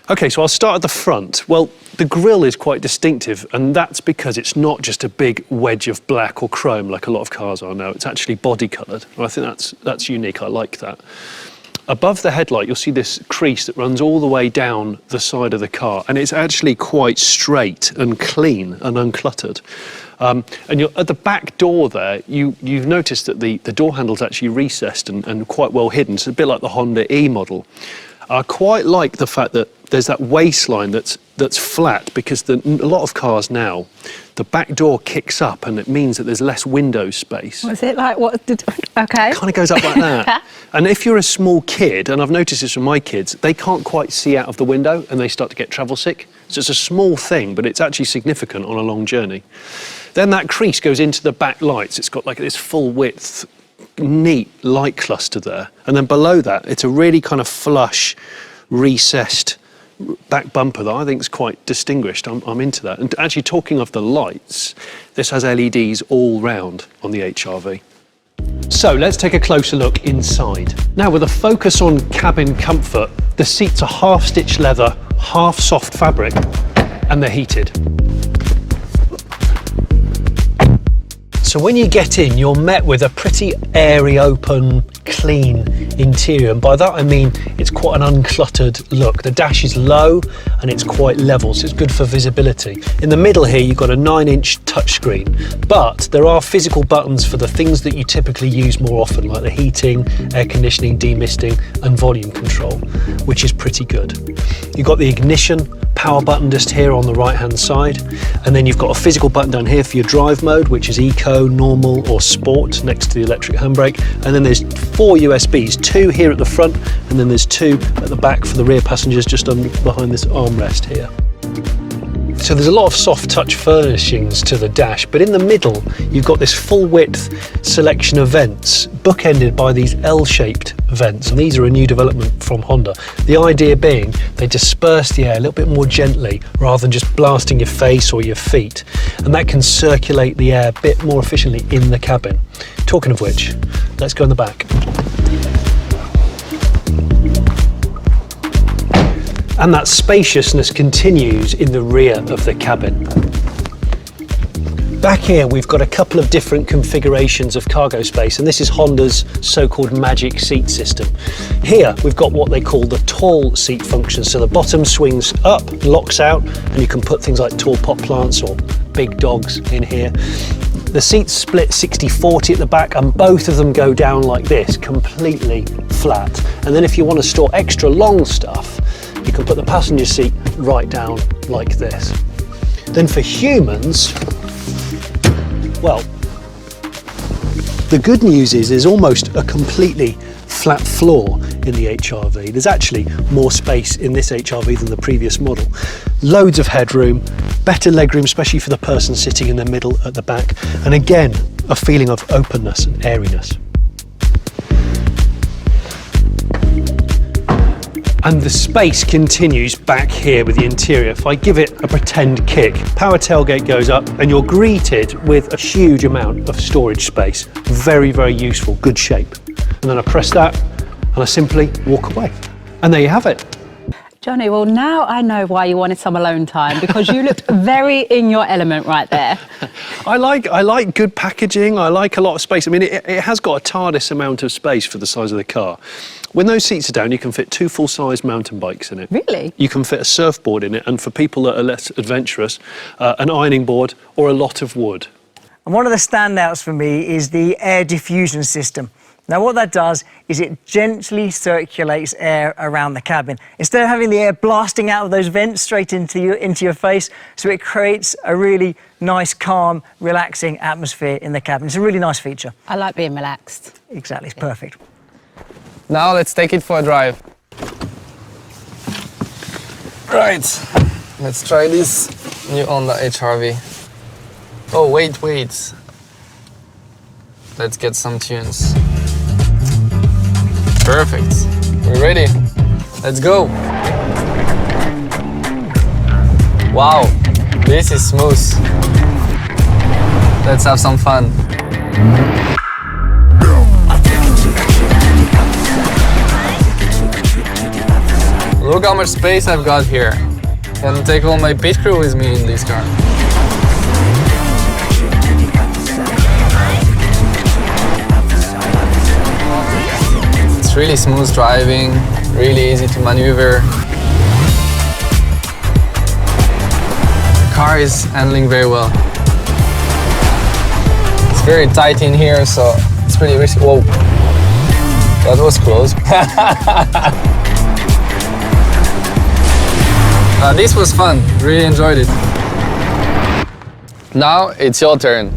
Okay, so I'll start at the front. Well, the grille is quite distinctive, and that's because it's not just a big wedge of black or chrome like a lot of cars are now. It's actually body-coloured. I think that's unique. I like that. Above the headlight, you'll see this crease that runs all the way down the side of the car, and it's actually quite straight and clean and uncluttered. And at the back door there, you've noticed that the door handle's actually recessed and quite well hidden. It's a bit like the Honda E model. I quite like the fact that there's that waistline that's flat, because a lot of cars now, the back door kicks up and it means that there's less window space. Was it like okay? It kind of goes up like that. And if you're a small kid, and I've noticed this from my kids, they can't quite see out of the window and they start to get travel sick. So it's a small thing, but it's actually significant on a long journey. Then that crease goes into the back lights. It's got like this full width, neat light cluster there. And then below that, it's a really kind of flush, recessed back bumper that I think is quite distinguished. I'm into that. And actually, talking of the lights, this has LEDs all round on the HR-V. So let's take a closer look inside. Now, with a focus on cabin comfort, the seats are half stitched leather, half soft fabric, and they're heated. So when you get in, you're met with a pretty airy, open, clean interior. And by that I mean it's quite an uncluttered look. The dash is low and it's quite level, so it's good for visibility. In the middle here, you've got a 9-inch touchscreen, but there are physical buttons for the things that you typically use more often, like the heating, air conditioning, demisting, and volume control, which is pretty good. You've got the ignition power button just here on the right hand side, and then you've got a physical button down here for your drive mode, which is eco, normal or sport, next to the electric handbrake. And then there's 4 USBs, 2 here at the front, and then there's 2 at the back for the rear passengers, just behind this armrest here. So there's a lot of soft touch furnishings to the dash, but in the middle you've got this full width selection of vents, bookended by these L-shaped vents, and these are a new development from Honda. The idea being they disperse the air a little bit more gently rather than just blasting your face or your feet, and that can circulate the air a bit more efficiently in the cabin. Talking of which, let's go in the back. And that spaciousness continues in the rear of the cabin. Back here we've got a couple of different configurations of cargo space, and this is Honda's so-called magic seat system. Here we've got what they call the tall seat function, so the bottom swings up, locks out, and you can put things like tall pot plants or big dogs in here. The seats split 60-40 at the back, and both of them go down like this, completely flat. And then if you want to store extra long stuff, you can put the passenger seat right down like this. Then for humans, well, the good news is there's almost a completely flat floor in the HR-V. There's actually more space in this HR-V than the previous model. Loads of headroom, better legroom, especially for the person sitting in the middle at the back. And again, a feeling of openness and airiness. And the space continues back here with the interior. If I give it a pretend kick, power tailgate goes up and you're greeted with a huge amount of storage space. Very, very useful, good shape. And then I press that and I simply walk away. And there you have it. Johnny, well, now I know why you wanted some alone time, because you looked very in your element right there. I like good packaging. I like a lot of space. I mean, it has got a TARDIS amount of space for the size of the car. When those seats are down, you can fit 2 full-size mountain bikes in it. Really? You can fit a surfboard in it, and for people that are less adventurous, an ironing board or a lot of wood. And one of the standouts for me is the air diffusion system. Now what that does is it gently circulates air around the cabin. Instead of having the air blasting out of those vents straight into your face, so it creates a really nice, calm, relaxing atmosphere in the cabin. It's a really nice feature. I like being relaxed. Exactly, it's perfect. Now let's take it for a drive. Right, let's try this new Honda HR-V. Oh, wait. Let's get some tunes. Perfect. We're ready. Let's go. Wow, this is smooth. Let's have some fun. Look how much space I've got here. Can take all my pit crew with me in this car. It's really smooth driving, really easy to maneuver. The car is handling very well. It's very tight in here, so it's pretty risky. Whoa, that was close. This was fun, really enjoyed it. Now it's your turn.